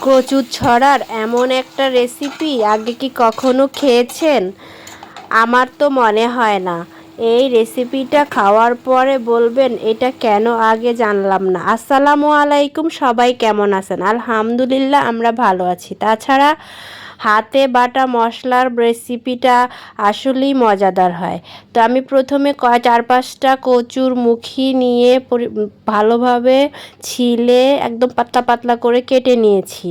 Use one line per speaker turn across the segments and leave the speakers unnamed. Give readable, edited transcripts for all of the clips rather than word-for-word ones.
কচু ছড়ার এমন একটা রেসিপি আগে কি কখনো খেয়েছেন? আমার তো মনে হয় না। এই রেসিপিটা খাওয়ার পরে বলবেন এটা কেন আগে জানলাম না। আসসালামু আলাইকুম, সবাই কেমন আছেন? আলহামদুলিল্লাহ আমরা ভালো আছি। তাছাড়া হাতে বাটা মশলার রেসিপিটা আসলেই মজাদার হয়। তো আমি প্রথমে 4-5টা কচুর মুখি নিয়ে ভালোভাবে ছিলে একদম পাতলা পাতলা করে কেটে নিয়েছি।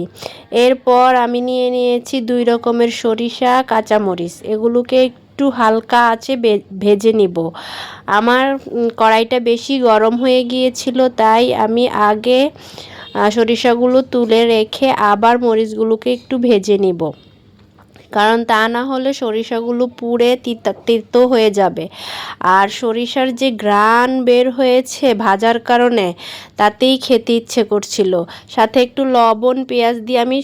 এরপর আমি নিয়ে নিয়েছি 2 রকমের সরিষা, কাঁচামরিচ। এগুলোকে একটু হালকা আঁচে ভেজে নিব। আমার কড়াইটা বেশি গরম হয়ে গিয়েছিল, তাই আমি আগে সরিষাগুলো তুলে রেখে আবার মরিচগুলোকে একটু ভেজে নিব, কারণ তা না হলে সরিষাগুলো পুড়ে তিতো হয়ে যাবে। আর সরিষার যে ঘ্রাণ বের হয়েছে ভাজার কারণে, তাতেই খেতে ইচ্ছে করছিল। সাথে একটু লবণ, পেঁয়াজ দিয়ে আমি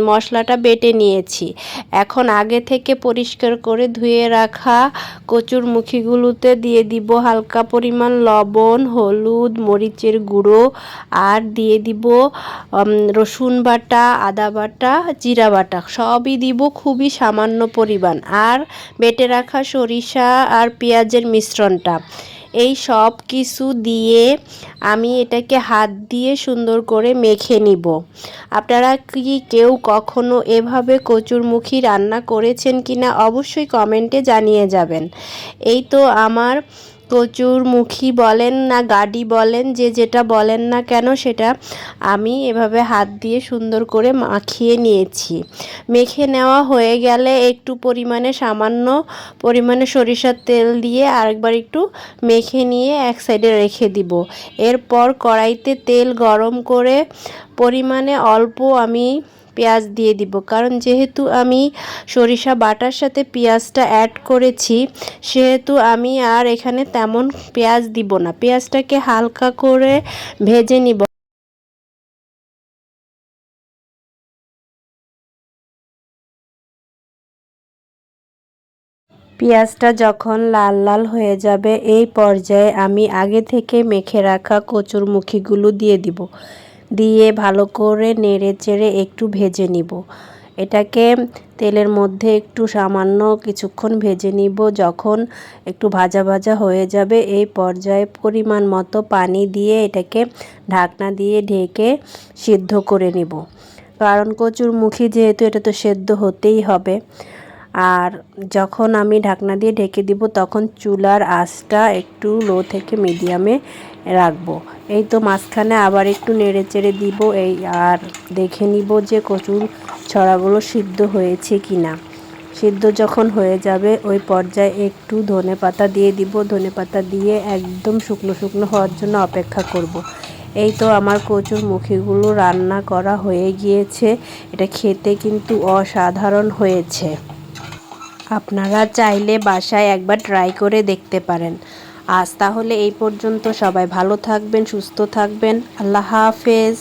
মশলাটা বেটে নিয়েছি। এখন আগে থেকে পরিষ্কার করে ধুয়ে রাখা কচুর মুখিগুলোতে দিয়ে দিব হালকা পরিমাণ লবণ, হলুদ, মরিচের গুঁড়ো, আর দিয়ে দিব রসুন বাটা, আদা বাটা, জিরা বাটা। সবই দিব খুবই সামান্য পরিমাণ। আর বেটে রাখা সরিষা আর পেঁয়াজের মিশ্রণটা, এই সব কিছু দিয়ে আমি এটাকে হাত দিয়ে সুন্দর করে মেখে নিব। আপনারা কি কেউ কখনো এভাবে কচুরমুখী রান্না করেছেন কিনা অবশ্যই কমেন্টে জানিয়ে যাবেন। এই তো আমার কচুরমুখী বলেন না গাডি বলেন, যে যেটা বলেন না কেন, সেটা আমি এভাবে হাত দিয়ে সুন্দর করে মাখিয়ে নিয়েছি। মেখে নেওয়া হয়ে গেলে একটু সামান্য পরিমাণে সরিষার তেল দিয়ে আরেকবার একটু মেখে নিয়ে এক সাইডে রেখে দিব। এরপর কড়াইতে তেল গরম করে পরিমাণে অল্প আমি পেঁয়াজ দিয়ে দিব, কারণ যেহেতু আমি সরিষা বাটার সাথে পেঁয়াজটা অ্যাড করেছি, সেহেতু আমি আর এখানে তেমন পেঁয়াজ দিব না। পেঁয়াজটাকে হালকা করে ভেজে নিব। পেঁয়াজটা যখন লাল লাল হয়ে যাবে, এই পর্যায়ে আমি আগে থেকে মেখে রাখা কচুরমুখিগুলো দিয়ে দিব। দিয়ে ভালো করে নেড়ে চেড়ে একটু ভেজে নিব। এটাকে তেলের মধ্যে একটু সামান্য কিছুক্ষণ ভেজে নিব। যখন একটু ভাজা ভাজা হয়ে যাবে, এই পর্যায়ে পরিমাণ মতো পানি দিয়ে এটাকে ঢাকনা দিয়ে ঢেকে সিদ্ধ করে নিব, কারণ কচুরমুখী যেহেতু এটা তো সেদ্ধ হতেই হবে। আর যখন আমি ঢাকনা দিয়ে ঢেকে দিব, তখন চুলার আঁচটা একটু লো থেকে মিডিয়ামে রাখবো। এই তো মাঝখানে আবার একটু নেড়ে চেড়ে দিব, আর দেখে নিব যে কচুর ছড়াগুলো সিদ্ধ হয়েছে কিনা। সিদ্ধ যখন হয়ে যাবে, ওই পর্যায়ে একটু ধনেপাতা দিয়ে দিব। ধনেপাতা দিয়ে একদম শুকনো শুকনো হওয়ার জন্য অপেক্ষা করব। এই তো আমার কচুর মুখিগুলো রান্না করা হয়ে গিয়েছে। এটা খেতে কিন্তু অসাধারণ হয়েছে। আপনারা চাইলে বাসায় একবার ট্রাই করে দেখতে পারেন। আজ তাহলে এই পর্যন্ত। সবাই ভালো থাকবেন, সুস্থ থাকবেন। আল্লাহ হাফেজ।